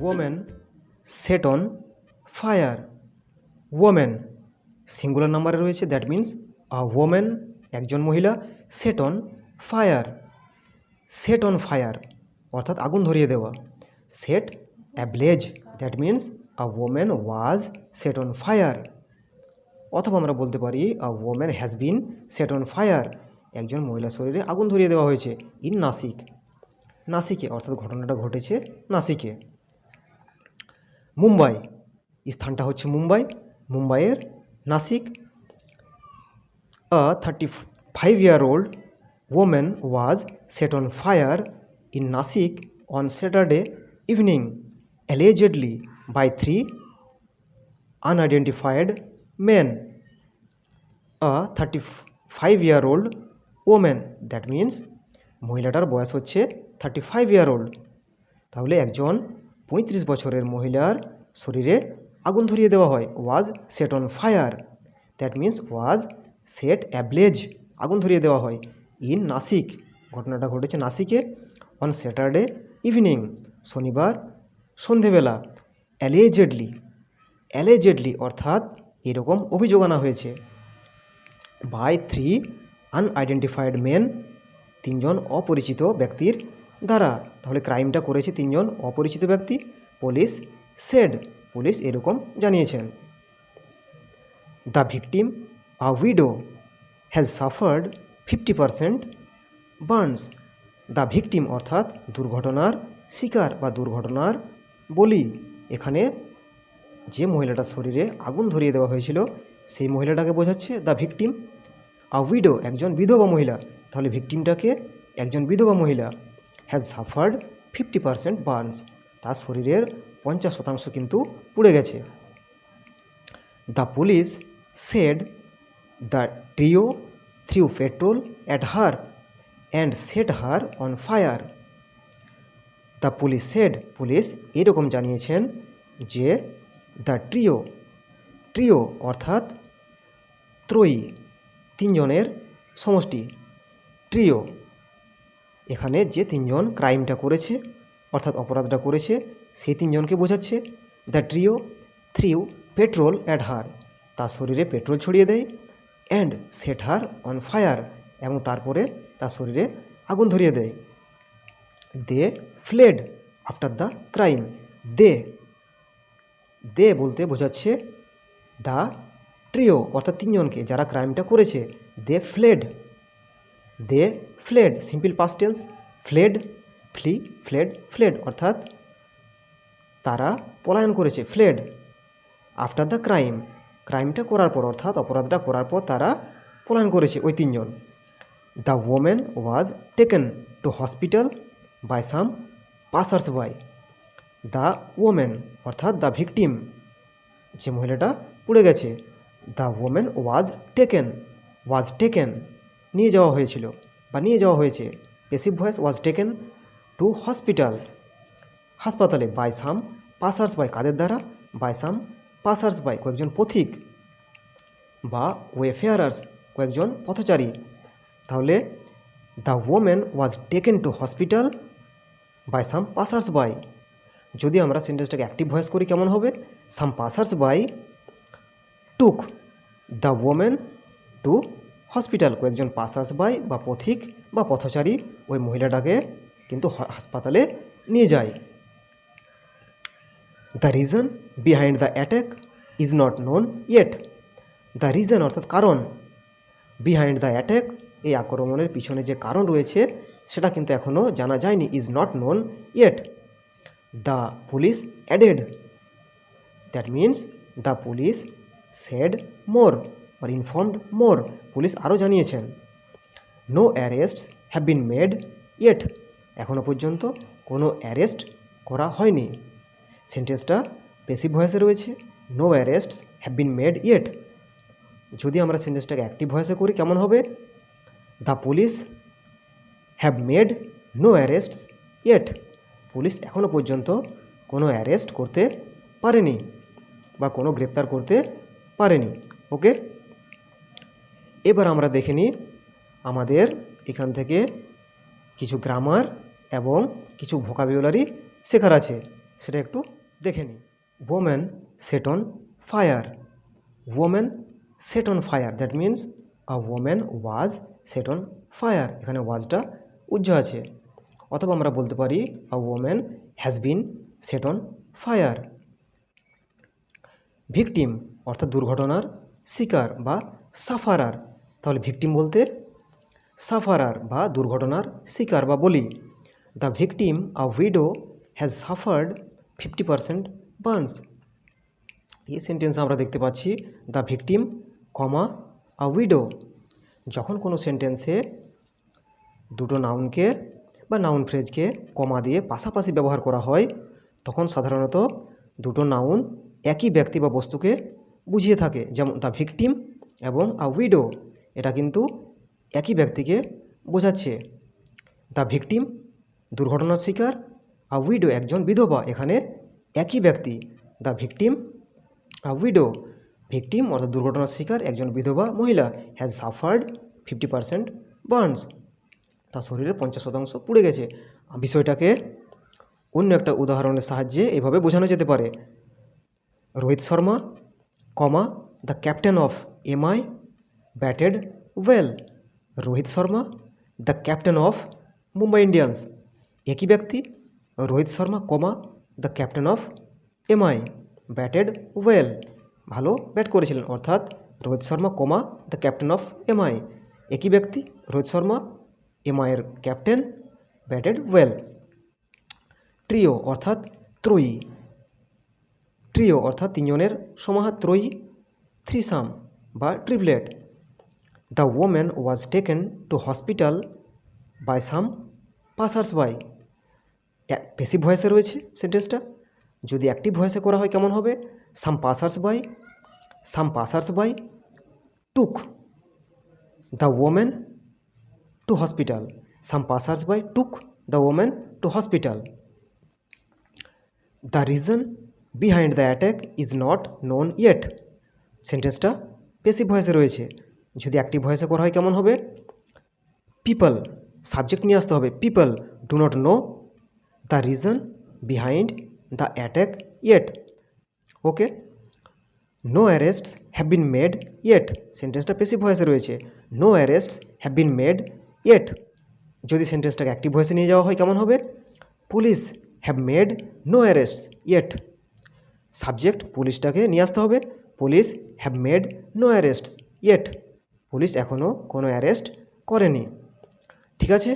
woman set on fire. woman singular নাম্বারে রয়েছে, that means a woman একজন মহিলা, set on fire. set on fire অর্থাৎ আগুন ধরিয়ে দেওয়া। set ablaze, that means a woman was set on fire. অথবা আমরা বলতে পারি আ woman has been set on fire, একজন মহিলা শরীরে আগুন ধরিয়ে দেওয়া হয়েছে ইন নাসিক, নাসিকে, অর্থাৎ ঘটনাটা ঘটেছে নাসিকে। মুম্বাই, স্থানটা হচ্ছে মুম্বাই, মুম্বাইয়ের নাসিক। আ 35-year-old woman was set on fire in Nasik on Saturday evening, allegedly by 3 unidentified men. A 35-year-old woman, that means মহিলাটার বয়স হচ্ছে 35-year-old, তাহলে একজন 35 বছরের মহিলার শরীরে আগুন ধরিয়ে দেওয়া হয়। Was set on fire, that means was set ablaze, আগুন ধরিয়ে দেওয়া হয় ইন নাসিক, ঘটনাটা ঘটেছে নাসিকে, অন স্যাটারডে ইভিনিং, শনিবার সন্ধেবেলা। অ্যালেজেডলি, অ্যালেজেডলি অর্থাৎ এরকম অভিযোগ আনা হয়েছে। বাই 3 আনআইডেন্টিফাইড মেন, 3 জন অপরিচিত ব্যক্তির দ্বারা, তাহলে ক্রাইমটা করেছে 3 জন অপরিচিত ব্যক্তি। পুলিশ সেড, পুলিশ এরকম জানিয়েছেন। The victim a widow has suffered 50% burns. The victim অর্থাৎ দুর্ঘটনার শিকার বা দুর্ঘটনার বলি, এখানে যে মহিলাটার শরীরে আগুন ধরিয়ে দেওয়া হয়েছিল সেই মহিলাটাকে বোঝাচ্ছে দ্য ভিকটিম। আ উইডো একজন বিধবা মহিলা, তাহলে ভিকটিমটাকে একজন বিধবা মহিলা। হ্যাজ সাফার্ড 50% বার্নস, তার শরীরের 50% কিন্তু পুড়ে গেছে। The police said the trio threw petrol at her and set her on fire. The police said, police এরকম জানিয়েছেন যে দ্য ট্রিও, ট্রিও অর্থাৎ ত্রয়ী, 3 জনের সমষ্টি, ট্রিও, এখানে যে 3 জন ক্রাইমটা করেছে অর্থাৎ অপরাধটা করেছে সেই 3 জনকে বোঝাচ্ছে। The trio threw petrol at হার, তার শরীরে পেট্রোল ছড়িয়ে দেয়, and set her on fire, এবং তারপরে তার শরীরে আগুন ধরিয়ে দেয়। দে ফ্লেড আফটার দ্য ক্রাইম, দে, দে বলতে বোঝাচ্ছে দ্য ট্রিও অর্থাৎ 3 জনকে যারা ক্রাইমটা করেছে। They fled, they fled simple past tense, fled flee, fled fled অর্থাৎ তারা পলায়ন করেছে, ফ্লেড। আফটার দ্য ক্রাইম, ক্রাইমটা করার পর অর্থাৎ অপরাধটা করার পর তারা পলায়ন করেছে ওই 3 জন। The women was taken to hospital by some passers by. The women অর্থাৎ দ্য ভিকটিম, যে মহিলাটা পুড়ে গেছে, the women was taken, was taken নিয়ে যাওয়া হয়েছিল বা নিয়ে যাওয়া হয়েছে, passive voice was taken to hospital, হাসপাতালে, বাই সাম পাসার্স বাই, কাদের দ্বারা, বাই সাম পাসার্স বাই কয়েকজন পথিক, বা ওয়েফেয়ারার্স কয়েকজন পথচারী। তাহলে the women was taken to hospital by some passers by, যদি আমরা সেন্টেন্সটাকে অ্যাক্টিভ ভয়েস করি কেমন হবে, some passers by took the women to hospital, কয়েকজন পাসার্স বাই বা পথিক বা পথচারী ওই মহিলাটাকে কিন্তু হাসপাতালে নিয়ে যায়। The reason behind the attack is not known yet. The reason অর্থাৎ কারণ, বিহাইন্ড দ্য অ্যাটাক এই আক্রমণের পিছনে যে কারণ রয়েছে সেটা কিন্তু এখনও জানা যায়নি, is not known yet. The police added, that means the police said more or informed more, police আরও জানিয়েছেন। No arrests have been made yet, এখনও পর্যন্ত কোনো অ্যারেস্ট করা হয়নি। সেন্টেন্সটা পেসিভ ভয়েসে রয়েছে, no arrests have been made yet. যদি আমরা সেন্টেন্সটাকে অ্যাক্টিভ ভয়েসে করি কেমন হবে, the police have made no arrests yet, police এখনও পর্যন্ত কোনো অ্যারেস্ট করতে পারেনি বা কোনো গ্রেপ্তার করতে পারেনি। ওকে, এবার আমরা দেখে নিই আমাদের এখান থেকে কিছু গ্রামার এবং কিছু ভোকাবুলারি শেখার আছে, সেটা একটু দেখে নিই। Woman said on fire. Woman said on fire, that means a woman was set on fire. এখানে ওয়াজটা উজ্জ্ব আছে। অথবা আমরা বলতে পারি a woman has been set on fire. Victim অর্থাৎ দুর্ঘটনার শিকার বা সাফারার। তাহলে ভিকটিম বলতে সাফারার বা দুর্ঘটনার শিকার বা বলি। The victim a widow has suffered 50% burns. এই সেন্টেন্স আমরা দেখতে পাচ্ছি the victim comma a widow. যখন কোনো সেন্টেন্সে দুটো নাউনকে বা নাউন ফ্রেজকে কমা দিয়ে পাশাপাশি ব্যবহার করা হয়, তখন সাধারণত দুটো নাউন একই ব্যক্তি বা বস্তুকে বুঝিয়ে থাকে। যেমন দ্য ভিকটিম এবং আ উইডো, এটা কিন্তু একই ব্যক্তিকে বোঝাচ্ছে। দ্য ভিকটিম দুর্ঘটনার শিকার, আ উইডো একজন বিধবা, এখানে একই ব্যক্তি। The victim a widow, victim অর্থাৎ দুর্ঘটনার শিকার একজন বিধবা মহিলা, হ্যাজ সাফার্ড 50% বার্নস, তার শরীরে 50% পুড়ে গেছে। বিষয়টাকে অন্য একটা উদাহরণের সাহায্যে এভাবে বোঝানো যেতে পারে। Rohit Sharma comma the captain of MI batted well. Rohit Sharma the captain of Mumbai Indians, একই ব্যক্তি। Rohit Sharma comma the captain of MI batted well, ভালো ব্যাট করেছিলেন। অর্থাৎ Rohit Sharma comma the captain of MI, একই ব্যক্তি। রোহিত শর্মা এমআইয়ের ক্যাপ্টেন, ব্যাটেড ওয়েল। ট্রিও অর্থাৎ ত্রয়ী। ট্রিও অর্থাৎ তিনজনের সমাহার, ত্রয়ী, থ্রিসাম বা triplet. The woman was taken to hospital by some passers by. Passive ভয়েসে রয়েছে সেন্টেন্সটা। যদি অ্যাক্টিভ ভয়েসে করা হয় কেমন হবে? Some passers by took the woman to hospital. Some passers by took the woman to hospital. The reason behind the attack is not known yet. সেন্টেন্সটা প্যাসিভ ভয়েসে রয়েছে। যদি অ্যাক্টিভ ভয়েসে করা হয় কেমন হবে? পিপল, সাবজেক্ট নিয়ে আসতে হবে। People do not know the reason behind the attack yet. Okay. No arrests have been made yet. সেন্টেন্সটা প্যাসিভ ভয়েসে রয়েছে। No arrests have been made yet. যদি সেন্টেন্সটাকে অ্যাক্টিভ ভয়েসে নিয়ে যাওয়া হয় কেমন হবে? Police have made no arrests yet. Subject পুলিশটাকে নিয়ে আসতে হবে। Police have made no arrests yet. Police এখনও কোনো অ্যারেস্ট করেনি। ঠিক আছে।